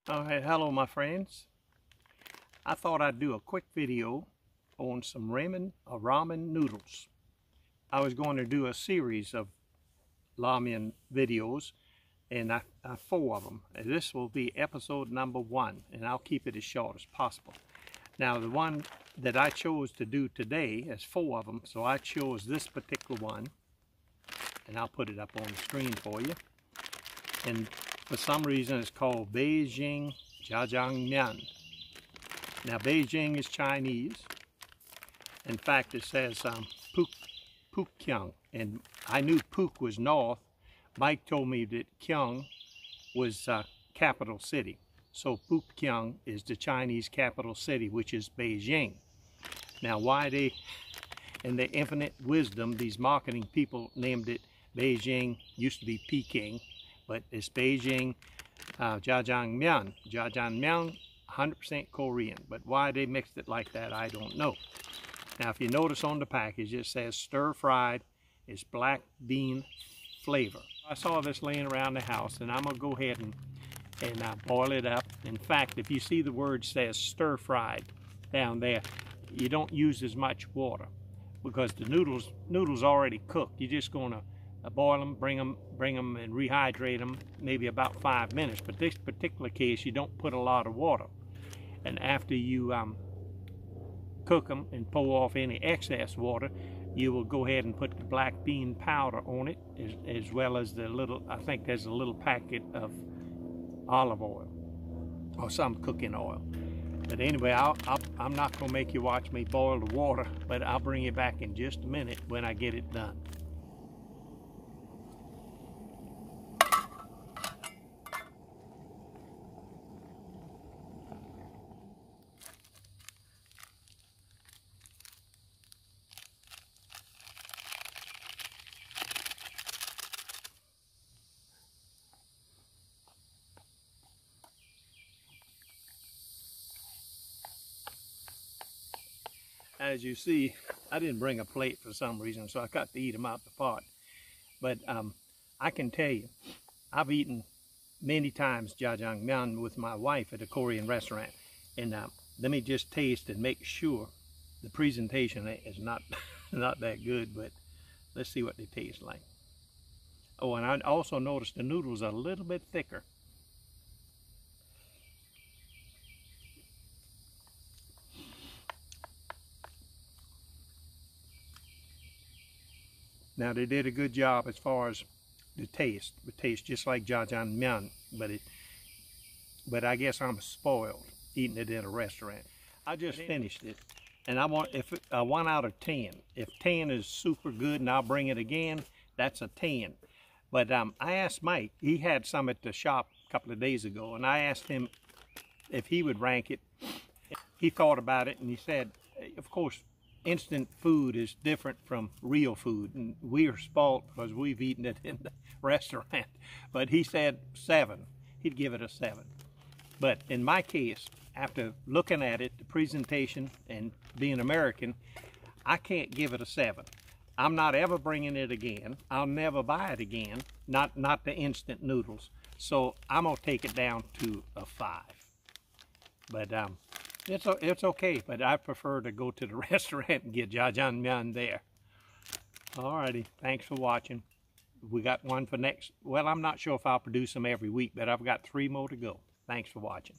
Alright, hello my friends. I thought I'd do a quick video on some ramen noodles. I was going to do a series of ramen videos, and I 4 of them. And this will be episode number 1, and I'll keep it as short as possible. Now the one that I chose to do today is 4 of them, so I chose this particular one, and I'll put it up on the screen for you. And for some reason it's called Beijing Jjajangmyeon. Now Beijing is Chinese. In fact, it says Pukkyang, and I knew Puk was north. Mike told me that Kyung was capital city. So Pukkyang is the Chinese capital city, which is Beijing. Now why they, in their infinite wisdom, these marketing people named it Beijing, used to be Peking, but it's Beijing Jjajangmyeon. Jjajangmyeon, 100% Korean, but why they mixed it like that, I don't know. Now, if you notice on the package, it says stir-fried. It's black bean flavor. I saw this laying around the house, and I'm gonna go ahead and boil it up. In fact, if you see the word says stir-fried down there, you don't use as much water because the noodles already cooked. You're just gonna boil them, bring them and rehydrate them, maybe about 5 minutes. But this particular case, you don't put a lot of water. And after you cook them and pull off any excess water, you will go ahead and put the black bean powder on it, as well as the little, I think there's a little packet of olive oil or some cooking oil. But anyway, I'm not gonna make you watch me boil the water, but I'll bring you back in just a minute when I get it done. As you see, I didn't bring a plate for some reason, so I got to eat them out the pot. But I can tell you, I've eaten many times jjajangmyeon with my wife at a Korean restaurant. And let me just taste and make sure the presentation is not that good, but let's see what they taste like. Oh, and I also noticed the noodles are a little bit thicker. Now they did a good job as far as the taste. It tastes just like jjajangmyeon, but I guess I'm spoiled eating it at a restaurant. I just finished it, and I want 1 out of 10. If 10 is super good and I'll bring it again, that's a 10. But I asked Mike, he had some at the shop a couple of days ago, and I asked him if he would rank it. He thought about it, and he said, of course, instant food is different from real food, and we are spoiled because we've eaten it in the restaurant. But he said 7. He'd give it a 7. But in my case, after looking at it, the presentation, and being American, I can't give it a 7. I'm not ever bringing it again. I'll never buy it again, not the instant noodles. So I'm gonna take it down to a 5. But it's okay, but I prefer to go to the restaurant and get jjajangmyeon there. Alrighty, thanks for watching. We got one for next, well, I'm not sure if I'll produce them every week, but I've got 3 more to go. Thanks for watching.